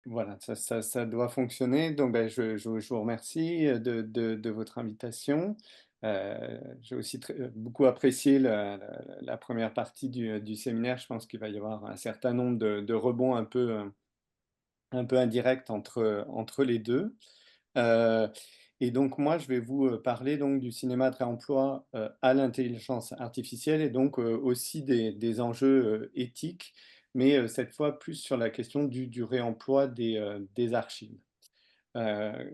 Voilà, ça doit fonctionner. Donc, ben, je vous remercie de votre invitation. J'ai aussi beaucoup apprécié la première partie du séminaire. Je pense qu'il va y avoir un certain nombre de rebonds un peu indirects entre les deux. Euh, et donc, moi, je vais vous parler donc, du cinéma de réemploi à l'intelligence artificielle et donc aussi des enjeux éthiques, mais cette fois plus sur la question du réemploi des archives. Euh,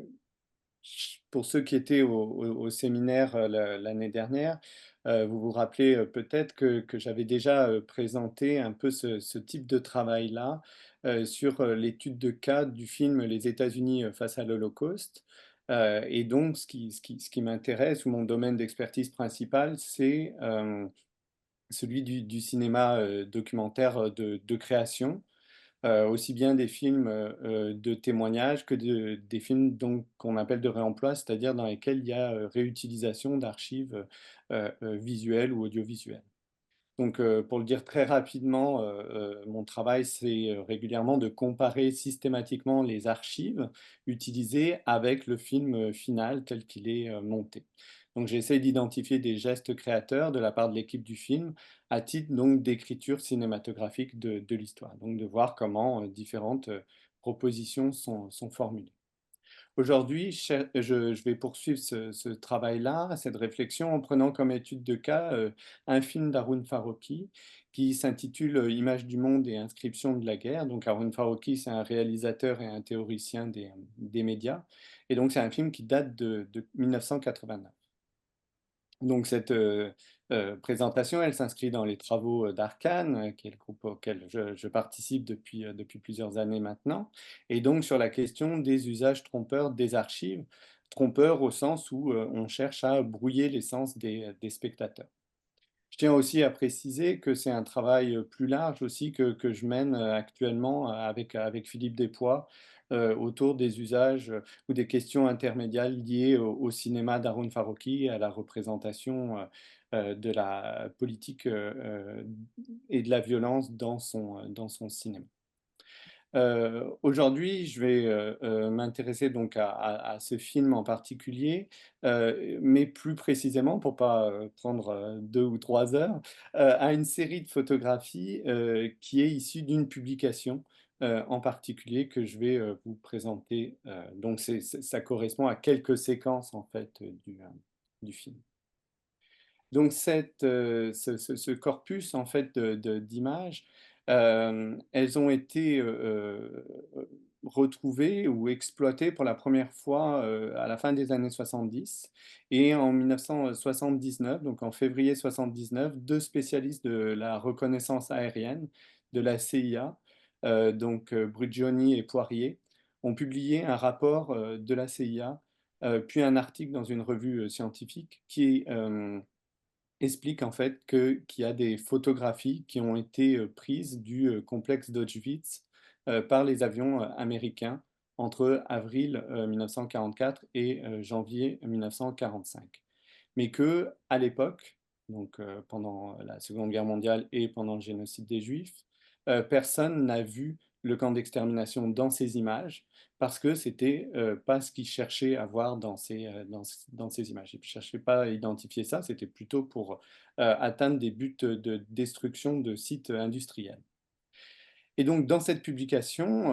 pour ceux qui étaient au séminaire l'année dernière, vous vous rappelez peut-être que j'avais déjà présenté un peu ce type de travail-là sur l'étude de cas du film Les États-Unis face à l'Holocauste. Et donc, ce qui m'intéresse, ou mon domaine d'expertise principal, c'est celui du cinéma documentaire de création, aussi bien des films de témoignages que des films donc, qu'on appelle de réemploi, c'est-à-dire dans lesquels il y a réutilisation d'archives visuelles ou audiovisuelles. Donc, pour le dire très rapidement, mon travail, c'est régulièrement de comparer systématiquement les archives utilisées avec le film final tel qu'il est monté. Donc, j'essaie d'identifier des gestes créateurs de la part de l'équipe du film à titre donc d'écriture cinématographique de l'histoire. Donc, de voir comment différentes propositions sont formulées. Aujourd'hui, je vais poursuivre ce travail-là, cette réflexion, en prenant comme étude de cas un film d'Haroun Farrokhי qui s'intitule Images du monde et inscriptions de la guerre. Donc Haroun Farrokhý, c'est un réalisateur et un théoricien des médias. Et donc c'est un film qui date de 1989. Donc cette présentation, elle s'inscrit dans les travaux d'Arcane, qui est le groupe auquel je participe depuis plusieurs années maintenant, et donc sur la question des usages trompeurs des archives, trompeurs au sens où on cherche à brouiller l'essence des spectateurs. Je tiens aussi à préciser que c'est un travail plus large aussi que je mène actuellement avec Philippe Despois autour des usages ou des questions intermédiaires liées au cinéma d'Haroun Farrokhý et à la représentation de la politique et de la violence dans son cinéma. Aujourd'hui, je vais m'intéresser donc à ce film en particulier, mais plus précisément, pour pas prendre 2 ou 3 heures, à une série de photographies qui est issue d'une publication en particulier que je vais vous présenter. Donc, ça correspond à quelques séquences en fait du film. Donc ce corpus en fait d'images, elles ont été retrouvées ou exploitées pour la première fois à la fin des années 70 et en 1979, donc en février 79, deux spécialistes de la reconnaissance aérienne de la CIA, donc Brugioni et Poirier, ont publié un rapport de la CIA, puis un article dans une revue scientifique qui explique en fait qu'il y a des photographies qui ont été prises du complexe d'Auschwitz par les avions américains entre avril 1944 et janvier 1945. Mais que à l'époque, donc pendant la Seconde Guerre mondiale et pendant le génocide des Juifs, personne n'a vu le camp d'extermination dans ces images parce que c'était pas ce qu'ils cherchaient à voir dans ces images. Ils ne cherchaient pas à identifier ça, c'était plutôt pour atteindre des buts de destruction de sites industriels. Et donc, dans cette publication,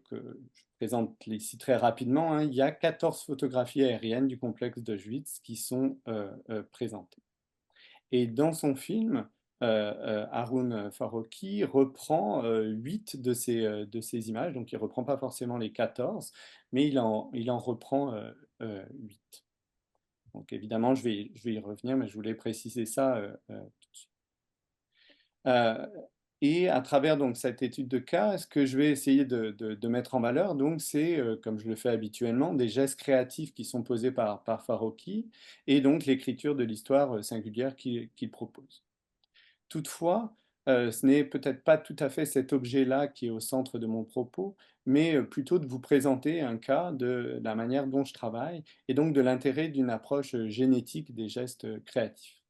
que je présente ici très rapidement, hein, il y a 14 photographies aériennes du complexe d'Auschwitz qui sont présentées. Et dans son film, Haroun Farrokhý reprend 8 de ces images, donc il ne reprend pas forcément les 14, mais il en reprend 8. Donc évidemment, je vais y revenir, mais je voulais préciser ça tout de suite. Euh, et à travers donc cette étude de cas, ce que je vais essayer de mettre en valeur, donc, c'est, comme je le fais habituellement, des gestes créatifs qui sont posés par Farokhi et donc l'écriture de l'histoire singulière qu'il propose. Toutefois, ce n'est peut-être pas tout à fait cet objet-là qui est au centre de mon propos, mais plutôt de vous présenter un cas de la manière dont je travaille et donc de l'intérêt d'une approche génétique des gestes créatifs.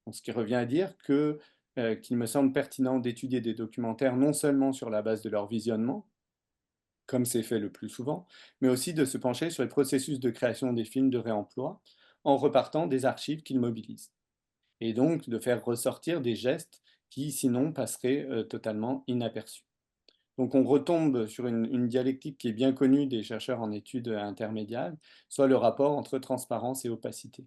Donc, ce qui revient à dire qu'il me semble pertinent d'étudier des documentaires non seulement sur la base de leur visionnement, comme c'est fait le plus souvent, mais aussi de se pencher sur les processus de création des films de réemploi en repartant des archives qu'ils mobilisent. Et donc de faire ressortir des gestes qui sinon passeraient totalement inaperçus. Donc on retombe sur une dialectique qui est bien connue des chercheurs en études intermédiaires, soit le rapport entre transparence et opacité.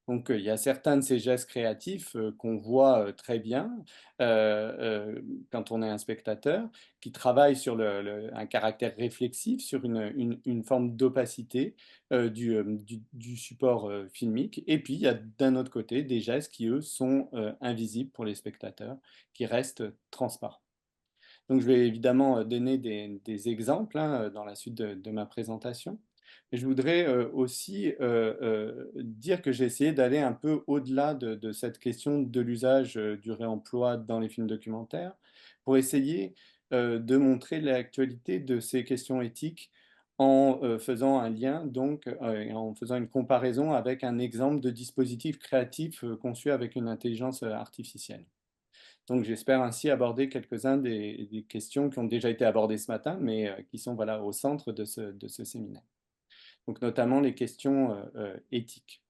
Donc, il y a certains de ces gestes créatifs, qu'on voit, très bien, quand on est un spectateur, qui travaillent sur un caractère réflexif, sur une forme d'opacité, du support, filmique. Et puis, il y a d'un autre côté des gestes qui, eux, sont, invisibles pour les spectateurs, qui restent transparents. Donc je vais évidemment donner des exemples hein, dans la suite de ma présentation. Mais je voudrais aussi dire que j'ai essayé d'aller un peu au-delà de cette question de l'usage du réemploi dans les films documentaires pour essayer de montrer l'actualité de ces questions éthiques en faisant un lien, donc, et en faisant une comparaison avec un exemple de dispositif créatif conçu avec une intelligence artificielle. Donc j'espère ainsi aborder quelques-uns des questions qui ont déjà été abordées ce matin, mais qui sont voilà, au centre de ce séminaire. Donc notamment les questions éthiques.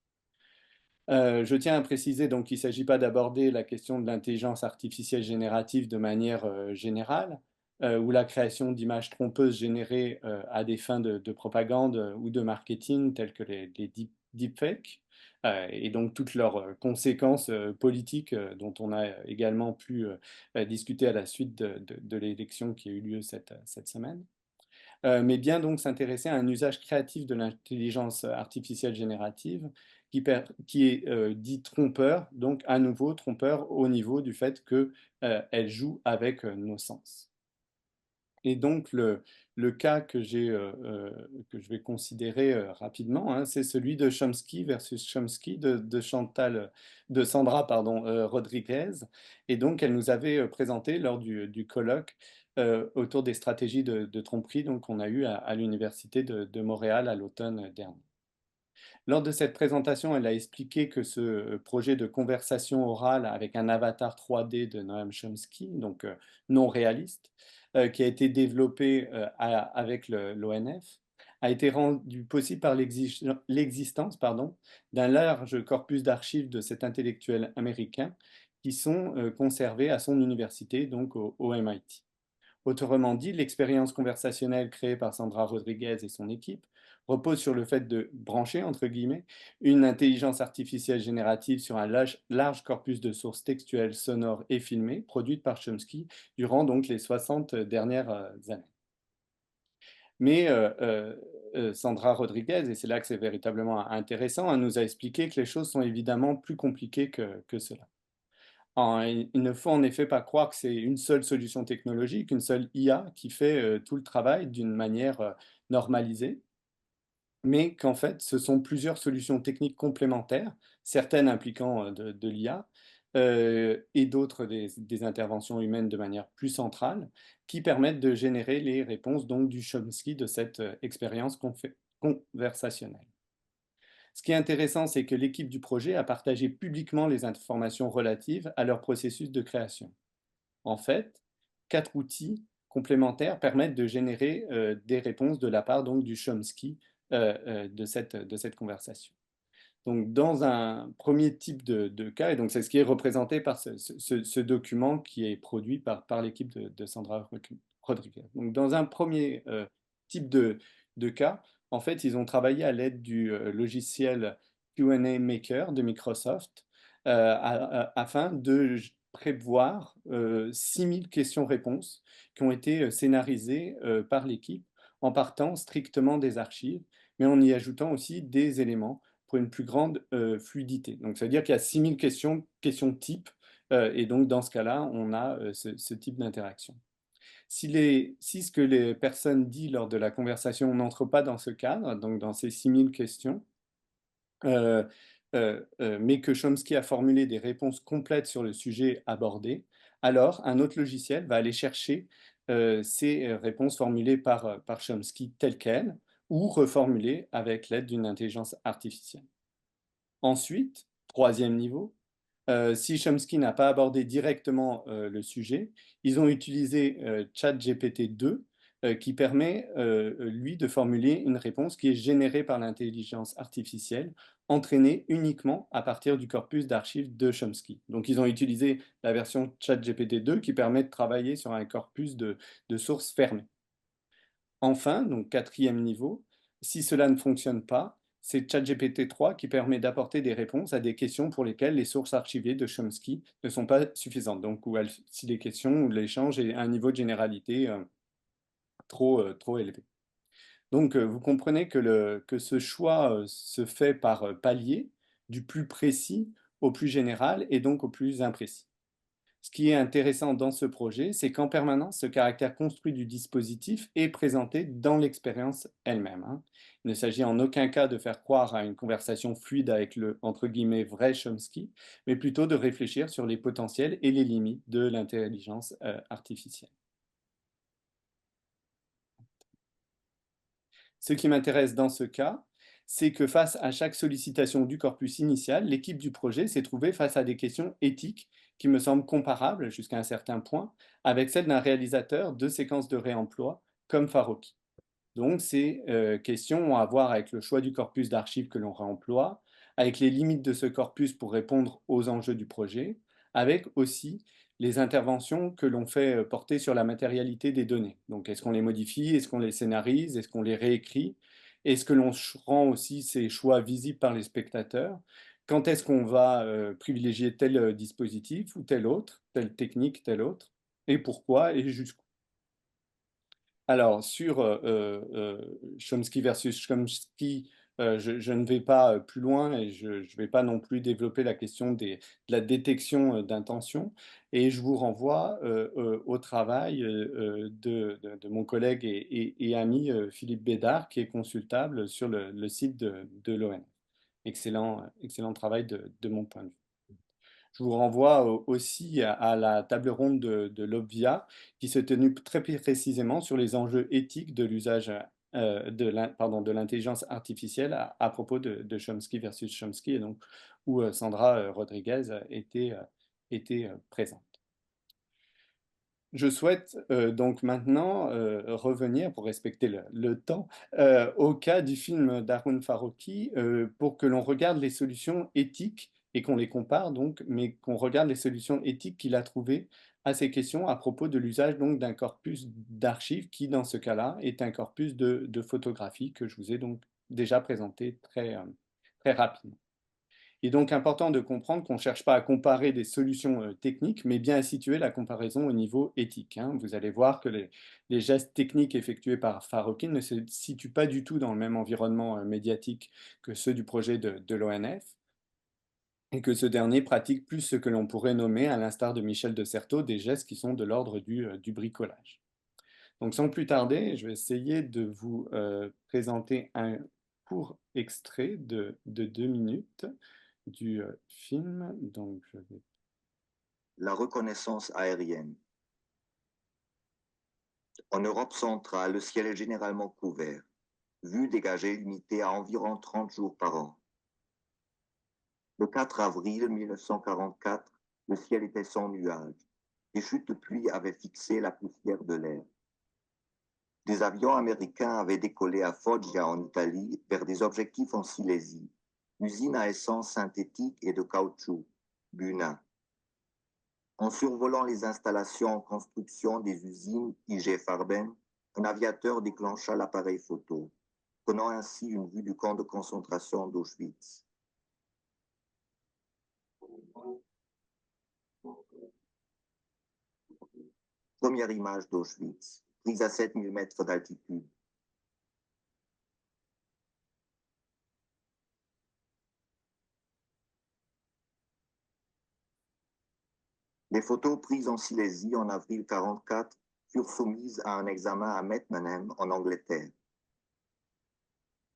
Je tiens à préciser donc qu'il ne s'agit pas d'aborder la question de l'intelligence artificielle générative de manière générale, ou la création d'images trompeuses générées à des fins de propagande ou de marketing, telles que les deepfakes, et donc toutes leurs conséquences politiques dont on a également pu discuter à la suite de l'élection qui a eu lieu cette semaine. Mais bien donc s'intéresser à un usage créatif de l'intelligence artificielle générative qui est dit trompeur, donc à nouveau trompeur au niveau du fait qu'elle joue avec nos sens. Et donc le cas que je vais considérer rapidement, hein, c'est celui de Chomsky versus Chomsky de Sandra pardon, Rodriguez. Et donc elle nous avait présenté lors du colloque autour des stratégies de tromperie donc, qu'on a eu à l'Université de Montréal à l'automne dernier. Lors de cette présentation, elle a expliqué que ce projet de conversation orale avec un avatar 3D de Noam Chomsky, donc non réaliste, qui a été développé avec l'ONF, a été rendu possible par l'existence d'un large corpus d'archives de cet intellectuel américain qui sont conservées à son université, donc au MIT. Autrement dit, l'expérience conversationnelle créée par Sandra Rodriguez et son équipe repose sur le fait de brancher, entre guillemets, une intelligence artificielle générative sur un large corpus de sources textuelles, sonores et filmées produites par Chomsky durant donc les 60 dernières années. Mais Sandra Rodriguez, et c'est là que c'est véritablement intéressant, elle nous a expliqué que les choses sont évidemment plus compliquées que cela. Il ne faut en effet pas croire que c'est une seule solution technologique, une seule IA qui fait tout le travail d'une manière normalisée, mais qu'en fait, ce sont plusieurs solutions techniques complémentaires, certaines impliquant de l'IA et d'autres des interventions humaines de manière plus centrale, qui permettent de générer les réponses donc, du Chomsky de cette expérience conversationnelle. Ce qui est intéressant, c'est que l'équipe du projet a partagé publiquement les informations relatives à leur processus de création. En fait, 4 outils complémentaires permettent de générer des réponses de la part donc, du Chomsky de cette conversation. Donc, dans un premier type de cas, et donc c'est ce qui est représenté par ce document qui est produit par l'équipe de Sandra Rodriguez. Donc, dans un premier type de cas, en fait, ils ont travaillé à l'aide du logiciel Q&A Maker de Microsoft afin de prévoir 6000 questions-réponses qui ont été scénarisées par l'équipe en partant strictement des archives, mais en y ajoutant aussi des éléments pour une plus grande fluidité. Donc, ça veut dire qu'il y a 6000 questions types, et donc dans ce cas-là, on a ce type d'interaction. Si ce que les personnes disent lors de la conversation n'entre pas dans ce cadre, donc dans ces 6000 questions, mais que Chomsky a formulé des réponses complètes sur le sujet abordé, alors un autre logiciel va aller chercher ces réponses formulées par Chomsky telles quelles ou reformulées avec l'aide d'une intelligence artificielle. Ensuite, troisième niveau, si Chomsky n'a pas abordé directement le sujet, ils ont utilisé ChatGPT 2 qui permet, lui, de formuler une réponse qui est générée par l'intelligence artificielle, entraînée uniquement à partir du corpus d'archives de Chomsky. Donc, ils ont utilisé la version ChatGPT 2 qui permet de travailler sur un corpus de sources fermées. Enfin, donc quatrième niveau, si cela ne fonctionne pas, c'est ChatGPT 3 qui permet d'apporter des réponses à des questions pour lesquelles les sources archivées de Chomsky ne sont pas suffisantes. Donc, si les questions ou l'échange est à un niveau de généralité trop élevé. Donc, vous comprenez que ce choix se fait par palier, du plus précis au plus général et donc au plus imprécis. Ce qui est intéressant dans ce projet, c'est qu'en permanence, ce caractère construit du dispositif est présenté dans l'expérience elle-même, hein. Il ne s'agit en aucun cas de faire croire à une conversation fluide avec le entre guillemets vrai Chomsky, mais plutôt de réfléchir sur les potentiels et les limites de l'intelligence artificielle. Ce qui m'intéresse dans ce cas, c'est que face à chaque sollicitation du corpus initial, l'équipe du projet s'est trouvée face à des questions éthiques qui me semblent comparables jusqu'à un certain point avec celles d'un réalisateur de séquences de réemploi comme Farokhi. Donc ces questions ont à voir avec le choix du corpus d'archives que l'on réemploie, avec les limites de ce corpus pour répondre aux enjeux du projet, avec aussi les interventions que l'on fait porter sur la matérialité des données. Donc est-ce qu'on les modifie, est-ce qu'on les scénarise, est-ce qu'on les réécrit, est-ce que l'on rend aussi ces choix visibles par les spectateurs, quand est-ce qu'on va privilégier tel dispositif ou tel autre, telle technique, tel autre, et pourquoi et jusqu'où. Alors, sur Chomsky versus Chomsky, je ne vais pas plus loin et je ne vais pas non plus développer la question de la détection d'intention. Et je vous renvoie au travail de mon collègue et ami Philippe Bédard, qui est consultable sur le site de l'ONF. Excellent travail de mon point de vue. Je vous renvoie aussi à la table ronde de l'Obvia qui s'est tenue très précisément sur les enjeux éthiques de l'usage de l'intelligence artificielle à propos de Chomsky versus Chomsky, et donc où Sandra Rodriguez était présente. Je souhaite donc maintenant revenir, pour respecter le temps, au cas du film d'Harun Farokhi, pour que l'on regarde les solutions éthiques et qu'on les compare donc, mais qu'on regarde les solutions éthiques qu'il a trouvées à ces questions à propos de l'usage donc d'un corpus d'archives qui, dans ce cas-là, est un corpus de photographies que je vous ai donc déjà présenté très rapidement. Il est donc important de comprendre qu'on ne cherche pas à comparer des solutions techniques, mais bien à situer la comparaison au niveau éthique, hein. Vous allez voir que les gestes techniques effectués par Farokhin ne se situent pas du tout dans le même environnement médiatique que ceux du projet de l'ONF, et que ce dernier pratique plus ce que l'on pourrait nommer, à l'instar de Michel de Certeau, des gestes qui sont de l'ordre du bricolage. Donc sans plus tarder, je vais essayer de vous présenter un court extrait de 2 minutes du film. Donc, je vais... La reconnaissance aérienne. En Europe centrale, le ciel est généralement couvert. Vue dégagée limitée à environ 30 jours par an. Le 4 avril 1944, le ciel était sans nuages. Des chutes de pluie avaient fixé la poussière de l'air. Des avions américains avaient décollé à Foggia en Italie vers des objectifs en Silésie, usine à essence synthétique et de caoutchouc, Buna. En survolant les installations en construction des usines IG Farben, un aviateur déclencha l'appareil photo, prenant ainsi une vue du camp de concentration d'Auschwitz. Première image d'Auschwitz, prise à 7000 mètres d'altitude. Les photos prises en Silésie en avril 1944 furent soumises à un examen à Metmenham, en Angleterre.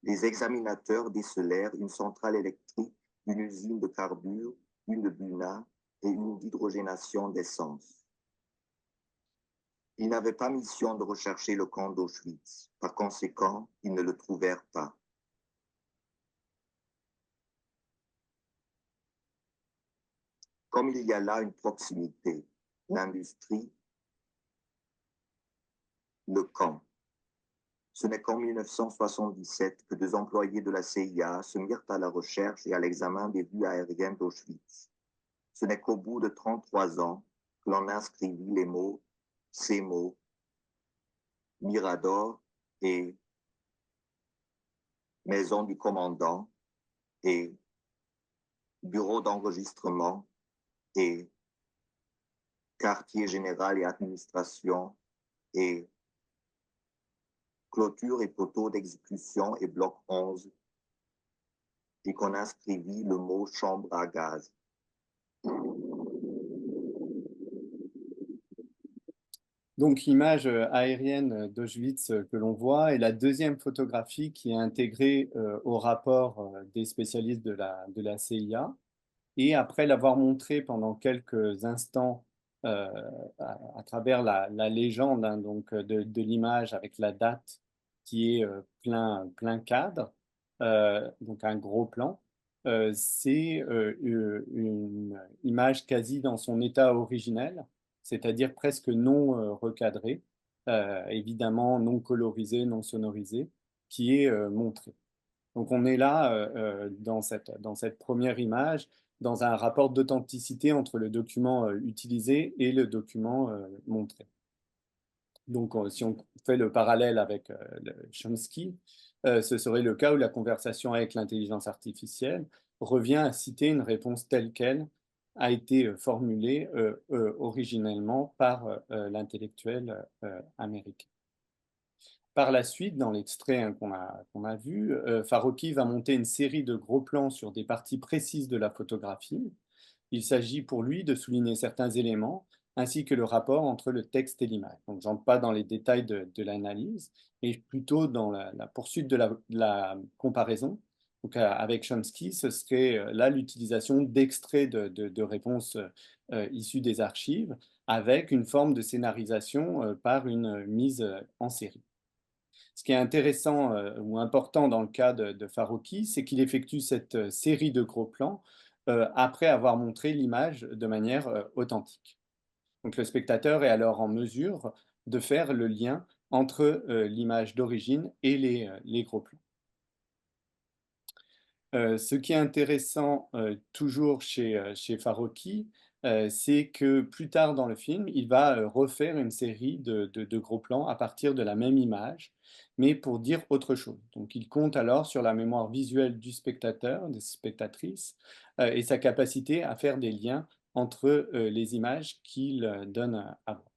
Les examinateurs décelèrent une centrale électrique, une usine de carbure, une de Buna et une d'hydrogénation d'essence. Ils n'avaient pas mission de rechercher le camp d'Auschwitz. Par conséquent, ils ne le trouvèrent pas. Comme il y a là une proximité, l'industrie, le camp. Ce n'est qu'en 1977 que deux employés de la CIA se mirent à la recherche et à l'examen des vues aériennes d'Auschwitz. Ce n'est qu'au bout de 33 ans que l'on inscrivit ces mots, Mirador et Maison du commandant et Bureau d'enregistrement et Quartier général et administration et clôture et poteau d'exécution et bloc 11 et qu'on inscrivit le mot chambre à gaz. Donc, l'image aérienne d'Auschwitz que l'on voit est la deuxième photographie qui est intégrée au rapport des spécialistes de la CIA. Et après l'avoir montré pendant quelques instants à travers la légende hein, donc, de l'image avec la date qui est plein cadre, donc un gros plan, c'est une image quasi dans son état originel, c'est-à-dire presque non recadrée, évidemment non colorisée, non sonorisée, qui est montrée. Donc on est là dans cette première image, dans un rapport d'authenticité entre le document utilisé et le document montré. Donc si on fait le parallèle avec Chomsky, ce serait le cas où la conversation avec l'intelligence artificielle revient à citer une réponse telle qu'elle a été formulée originellement par l'intellectuel américain. Par la suite, dans l'extrait hein, qu'on a vu, Farocki va monter une série de gros plans sur des parties précises de la photographie. Il s'agit pour lui de souligner certains éléments, ainsi que le rapport entre le texte et l'image. Donc, j'entre pas dans les détails de l'analyse, mais plutôt dans la poursuite de la comparaison. Donc, avec Chomsky, ce serait là l'utilisation d'extraits de réponses issues des archives, avec une forme de scénarisation par une mise en série. Ce qui est intéressant ou important dans le cas de Farocki, c'est qu'il effectue cette série de gros plans après avoir montré l'image de manière authentique. Donc le spectateur est alors en mesure de faire le lien entre l'image d'origine et les gros plans. Ce qui est intéressant toujours chez Farocki, c'est que plus tard dans le film, il va refaire une série de gros plans à partir de la même image, mais pour dire autre chose. Donc il compte alors sur la mémoire visuelle du spectateur, des spectatrices, et sa capacité à faire des liens entre les images qu'il donne à voir.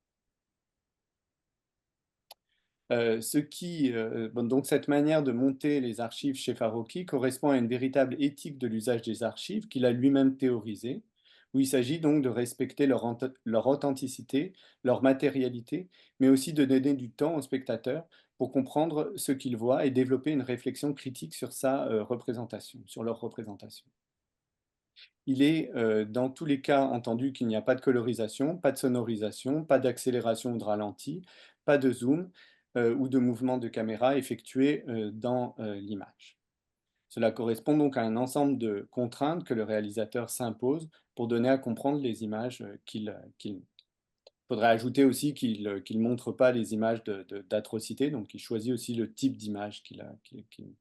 Donc cette manière de monter les archives chez Farocki correspond à une véritable éthique de l'usage des archives qu'il a lui-même théorisée, où il s'agit donc de respecter leur authenticité, leur matérialité, mais aussi de donner du temps au spectateur pour comprendre ce qu'il voit et développer une réflexion critique sur sa représentation, sur leur représentation. Il est dans tous les cas entendu qu'il n'y a pas de colorisation, pas de sonorisation, pas d'accélération ou de ralenti, pas de zoom ou de mouvement de caméra effectué dans l'image. Cela correspond donc à un ensemble de contraintes que le réalisateur s'impose pour donner à comprendre les images qu'il montre. Il faudrait ajouter aussi qu'il ne montre pas les images d'atrocité, donc il choisit aussi le type d'image qu'il montre.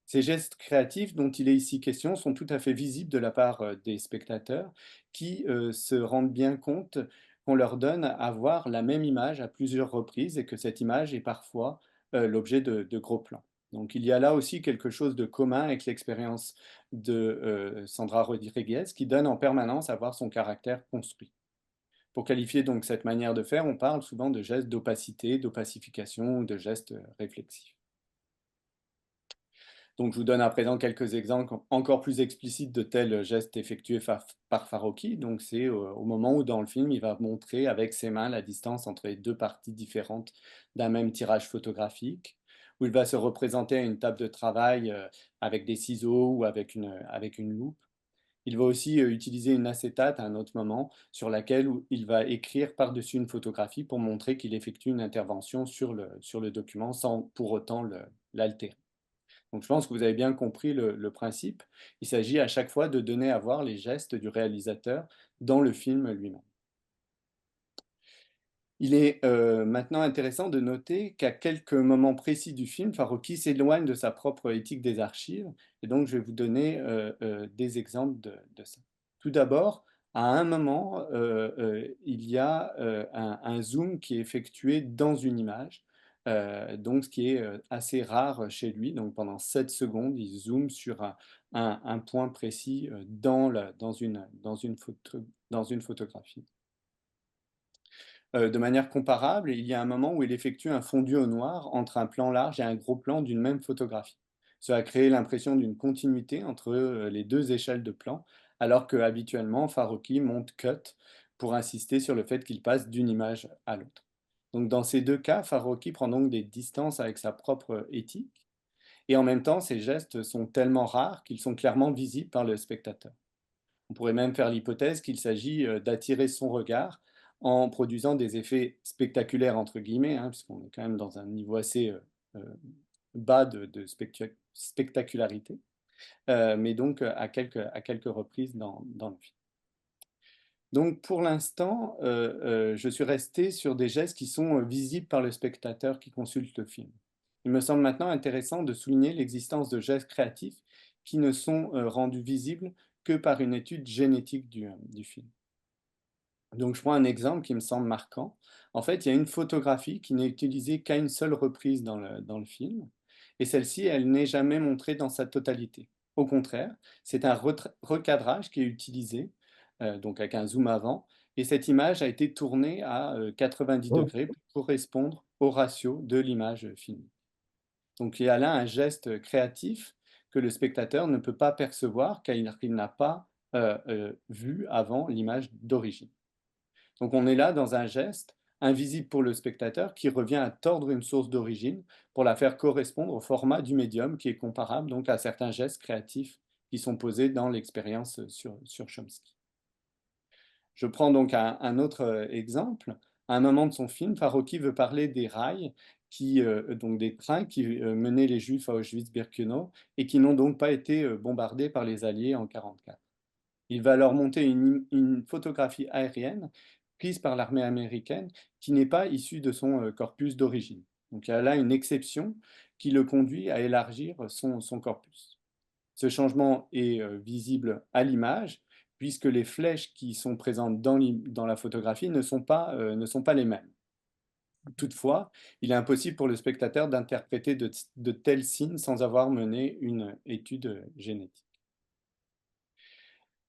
Ces gestes créatifs dont il est ici question sont tout à fait visibles de la part des spectateurs qui se rendent bien compte qu'on leur donne à voir la même image à plusieurs reprises et que cette image est parfois l'objet de gros plans. Donc il y a là aussi quelque chose de commun avec l'expérience de Sandra Rodriguez qui donne en permanence à voir son caractère construit. Pour qualifier donc cette manière de faire, on parle souvent de gestes d'opacité, d'opacification ou de gestes réflexifs. Donc, je vous donne à présent quelques exemples encore plus explicites de tels gestes effectués par Farocki. Donc, c'est au moment où dans le film, il va montrer avec ses mains la distance entre les deux parties différentes d'un même tirage photographique, où il va se représenter à une table de travail avec des ciseaux ou avec une loupe. Il va aussi utiliser une acétate à un autre moment sur laquelle il va écrire par-dessus une photographie pour montrer qu'il effectue une intervention sur le document sans pour autant l'altérer. Donc je pense que vous avez bien compris le principe. Il s'agit à chaque fois de donner à voir les gestes du réalisateur dans le film lui-même. Il est maintenant intéressant de noter qu'à quelques moments précis du film, Farocki s'éloigne de sa propre éthique des archives et donc je vais vous donner, des exemples de ça. Tout d'abord, à un moment, il y a, un zoom qui est effectué dans une image, donc ce qui est, assez rare chez lui. Donc pendant 7 secondes, il zoome sur un point précis, dans une photographie. De manière comparable, il y a un moment où il effectue un fondu au noir entre un plan large et un gros plan d'une même photographie. Cela a créé l'impression d'une continuité entre les deux échelles de plan, alors que habituellement Farocki monte cut pour insister sur le fait qu'il passe d'une image à l'autre. Donc dans ces deux cas, Farocki prend donc des distances avec sa propre éthique, et en même temps, ces gestes sont tellement rares qu'ils sont clairement visibles par le spectateur. On pourrait même faire l'hypothèse qu'il s'agit d'attirer son regard en produisant des effets spectaculaires, entre guillemets, hein, puisqu'on est quand même dans un niveau assez euh, bas de spectacularité, mais donc à quelques reprises dans le film. Donc pour l'instant, je suis resté sur des gestes qui sont visibles par le spectateur qui consulte le film. Il me semble maintenant intéressant de souligner l'existence de gestes créatifs qui ne sont rendus visibles que par une étude génétique du film. Donc je prends un exemple qui me semble marquant. En fait, il y a une photographie qui n'est utilisée qu'à une seule reprise dans le film, et celle-ci, elle n'est jamais montrée dans sa totalité. Au contraire, c'est un recadrage qui est utilisé, donc avec un zoom avant, et cette image a été tournée à 90 Oh, degrés pour correspondre au ratio de l'image filmée. Donc il y a là un geste créatif que le spectateur ne peut pas percevoir car il n'a pas vu avant l'image d'origine. Donc on est là dans un geste invisible pour le spectateur qui revient à tordre une source d'origine pour la faire correspondre au format du médium qui est comparable donc à certains gestes créatifs qui sont posés dans l'expérience sur Chomsky. Je prends donc un autre exemple. À un moment de son film, Farocki veut parler des rails, donc des trains qui menaient les Juifs à Auschwitz-Birkenau et qui n'ont donc pas été bombardés par les Alliés en 1944. Il va alors monter une photographie aérienne prise par l'armée américaine qui n'est pas issue de son corpus d'origine. Donc il y a là une exception qui le conduit à élargir son corpus. Ce changement est visible à l'image, puisque les flèches qui sont présentes dans la photographie ne sont pas les mêmes. Toutefois, il est impossible pour le spectateur d'interpréter de tels signes sans avoir mené une étude génétique.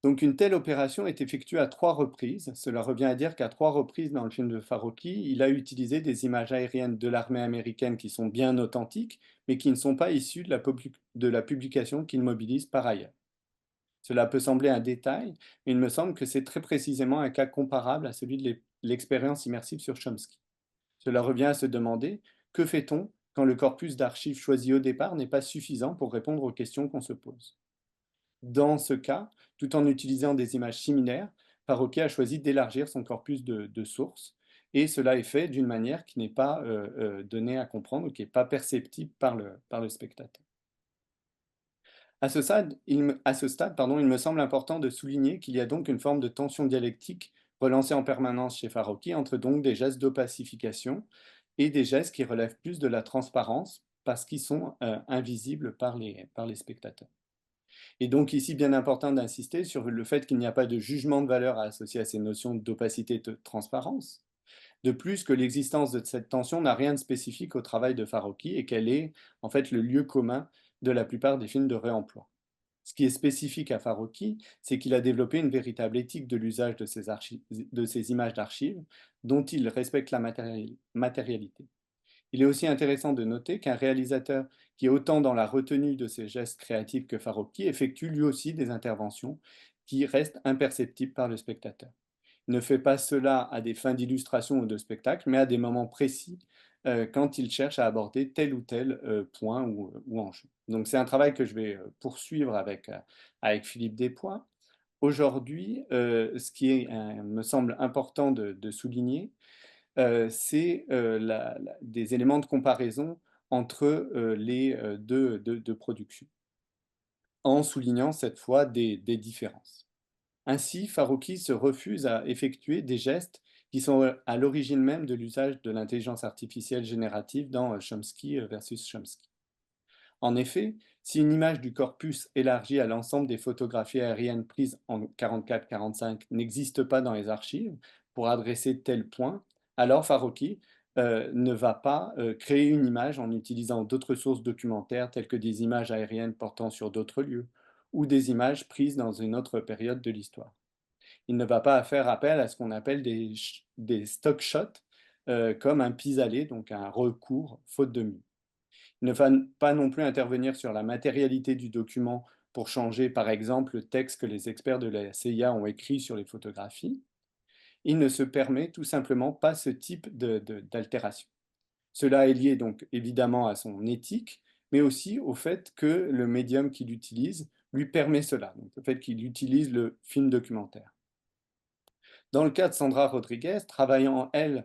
Donc une telle opération est effectuée à 3 reprises. Cela revient à dire qu'à 3 reprises dans le film de Farocki, il a utilisé des images aériennes de l'armée américaine qui sont bien authentiques, mais qui ne sont pas issues de la publication qu'il mobilise par ailleurs. Cela peut sembler un détail, mais il me semble que c'est très précisément un cas comparable à celui de l'expérience immersive sur Chomsky. Cela revient à se demander, que fait-on quand le corpus d'archives choisi au départ n'est pas suffisant pour répondre aux questions qu'on se pose? Dans ce cas, tout en utilisant des images similaires, Farocki a choisi d'élargir son corpus de sources, et cela est fait d'une manière qui n'est pas donnée à comprendre, ou qui n'est pas perceptible par le spectateur. À ce stade, pardon, il me semble important de souligner qu'il y a donc une forme de tension dialectique relancée en permanence chez Farocki entre donc des gestes d'opacification et des gestes qui relèvent plus de la transparence parce qu'ils sont invisibles par les spectateurs. Et donc ici, bien important d'insister sur le fait qu'il n'y a pas de jugement de valeur à associer à ces notions d'opacité et de transparence. De plus, que l'existence de cette tension n'a rien de spécifique au travail de Farocki et qu'elle est en fait le lieu commun de la plupart des films de réemploi. Ce qui est spécifique à Farocki, c'est qu'il a développé une véritable éthique de l'usage de ces images d'archives dont il respecte la matérialité. Il est aussi intéressant de noter qu'un réalisateur qui est autant dans la retenue de ses gestes créatifs que Farocki effectue lui aussi des interventions qui restent imperceptibles par le spectateur. Il ne fait pas cela à des fins d'illustration ou de spectacle, mais à des moments précis quand il cherche à aborder tel ou tel point ou enjeu. Donc c'est un travail que je vais poursuivre avec Philippe Despois. Aujourd'hui, ce qui me semble important de souligner, c'est des éléments de comparaison entre les deux productions, en soulignant cette fois des différences. Ainsi, Farocki se refuse à effectuer des gestes qui sont à l'origine même de l'usage de l'intelligence artificielle générative dans Chomsky versus Chomsky. En effet, si une image du corpus élargie à l'ensemble des photographies aériennes prises en 44-45 n'existe pas dans les archives pour adresser tel point, alors Farokhi ne va pas créer une image en utilisant d'autres sources documentaires telles que des images aériennes portant sur d'autres lieux ou des images prises dans une autre période de l'histoire. Il ne va pas faire appel à ce qu'on appelle des stock shots comme un pis-aller, donc un recours faute de mieux. Il ne va pas non plus intervenir sur la matérialité du document pour changer, par exemple, le texte que les experts de la CIA ont écrit sur les photographies. Il ne se permet tout simplement pas ce type d'altération. Cela est lié donc évidemment à son éthique, mais aussi au fait que le médium qu'il utilise lui permet cela, donc le fait qu'il utilise le film documentaire. Dans le cas de Sandra Rodriguez, travaillant, elle,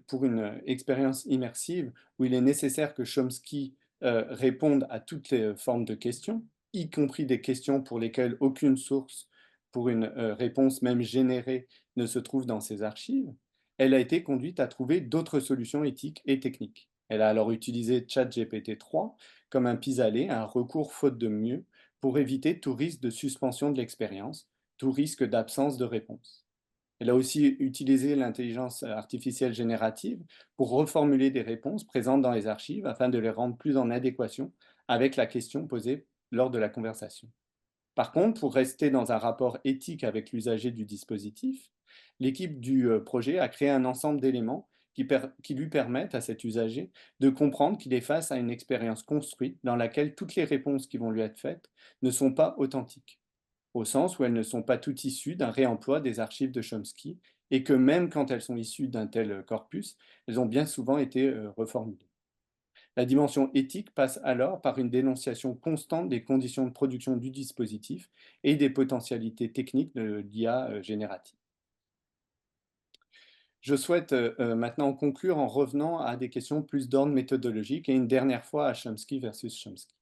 pour une expérience immersive où il est nécessaire que Chomsky réponde à toutes les formes de questions, y compris des questions pour lesquelles aucune source pour une réponse même générée ne se trouve dans ses archives, elle a été conduite à trouver d'autres solutions éthiques et techniques. Elle a alors utilisé ChatGPT 3 comme un pis-aller, un recours faute de mieux, pour éviter tout risque de suspension de l'expérience, tout risque d'absence de réponse. Elle a aussi utilisé l'intelligence artificielle générative pour reformuler des réponses présentes dans les archives afin de les rendre plus en adéquation avec la question posée lors de la conversation. Par contre, pour rester dans un rapport éthique avec l'usager du dispositif, l'équipe du projet a créé un ensemble d'éléments qui lui permettent à cet usager de comprendre qu'il est face à une expérience construite dans laquelle toutes les réponses qui vont lui être faites ne sont pas authentiques, au sens où elles ne sont pas toutes issues d'un réemploi des archives de Chomsky, et que même quand elles sont issues d'un tel corpus, elles ont bien souvent été reformulées. La dimension éthique passe alors par une dénonciation constante des conditions de production du dispositif et des potentialités techniques de l'IA générative. Je souhaite maintenant conclure en revenant à des questions plus d'ordre méthodologique et une dernière fois à Chomsky versus Chomsky.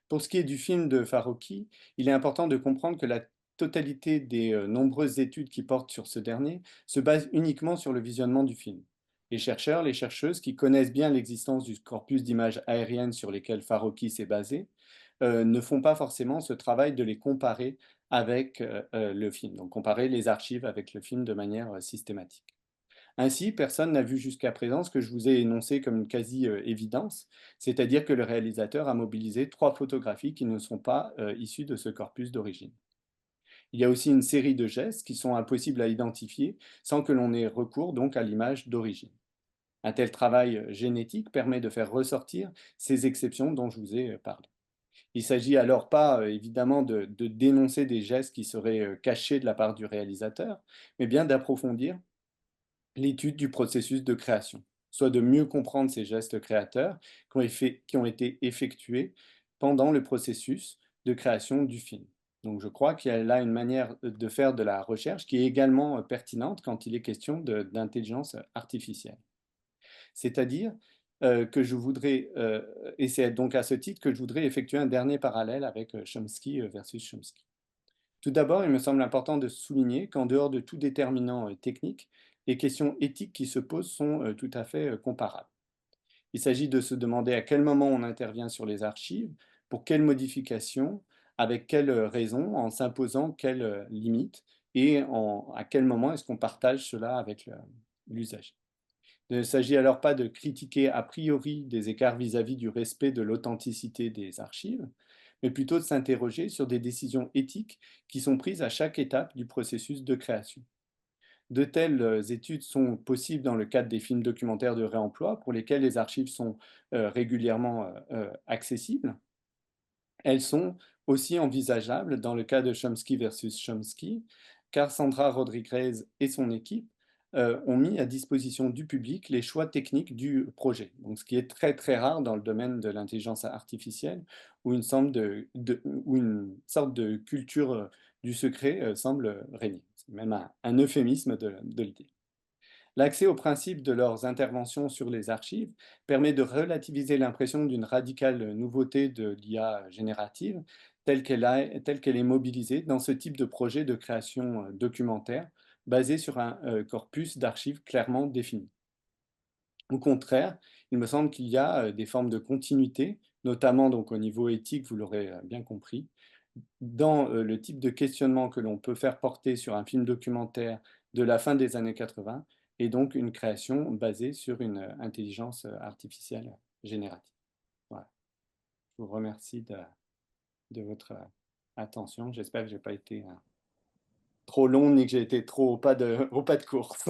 Pour ce qui est du film de Farokhi, il est important de comprendre que la totalité des nombreuses études qui portent sur ce dernier se basent uniquement sur le visionnement du film. Les chercheurs, les chercheuses qui connaissent bien l'existence du corpus d'images aériennes sur lesquelles Farokhi s'est basé ne font pas forcément ce travail de les comparer avec le film, donc comparer les archives avec le film de manière systématique. Ainsi, personne n'a vu jusqu'à présent ce que je vous ai énoncé comme une quasi-évidence, c'est-à-dire que le réalisateur a mobilisé 3 photographies qui ne sont pas issues de ce corpus d'origine. Il y a aussi une série de gestes qui sont impossibles à identifier sans que l'on ait recours donc à l'image d'origine. Un tel travail génétique permet de faire ressortir ces exceptions dont je vous ai parlé. Il ne s'agit alors pas évidemment de dénoncer des gestes qui seraient cachés de la part du réalisateur, mais bien d'approfondir l'étude du processus de création, soit de mieux comprendre ces gestes créateurs qui ont été effectués pendant le processus de création du film. Donc je crois qu'il y a là une manière de faire de la recherche qui est également pertinente quand il est question d'intelligence artificielle. C'est-à-dire que je voudrais, et c'est donc à ce titre que je voudrais effectuer un dernier parallèle avec Chomsky versus Chomsky. Tout d'abord, il me semble important de souligner qu'en dehors de tout déterminant technique, les questions éthiques qui se posent sont tout à fait comparables. Il s'agit de se demander à quel moment on intervient sur les archives, pour quelles modifications, avec quelles raisons, en s'imposant quelles limites, et à quel moment est-ce qu'on partage cela avec l'usager. Il ne s'agit alors pas de critiquer a priori des écarts vis-à-vis du respect de l'authenticité des archives, mais plutôt de s'interroger sur des décisions éthiques qui sont prises à chaque étape du processus de création. De telles études sont possibles dans le cadre des films documentaires de réemploi pour lesquels les archives sont régulièrement accessibles. Elles sont aussi envisageables dans le cas de Chomsky versus Chomsky, car Sandra Rodriguez et son équipe ont mis à disposition du public les choix techniques du projet. Donc, ce qui est très très rare dans le domaine de l'intelligence artificielle, où où une sorte de culture du secret semble régner. C'est même un euphémisme de le dire. L'accès au principe de leurs interventions sur les archives permet de relativiser l'impression d'une radicale nouveauté de l'IA générative telle qu'elle est mobilisée dans ce type de projet de création documentaire basé sur un corpus d'archives clairement défini. Au contraire, il me semble qu'il y a des formes de continuité, notamment donc au niveau éthique, vous l'aurez bien compris, dans le type de questionnement que l'on peut faire porter sur un film documentaire de la fin des années 80 et donc une création basée sur une intelligence artificielle générative. Voilà. Je vous remercie de votre attention. J'espère que je n'ai pas été trop long ni que j'ai été trop au pas de course.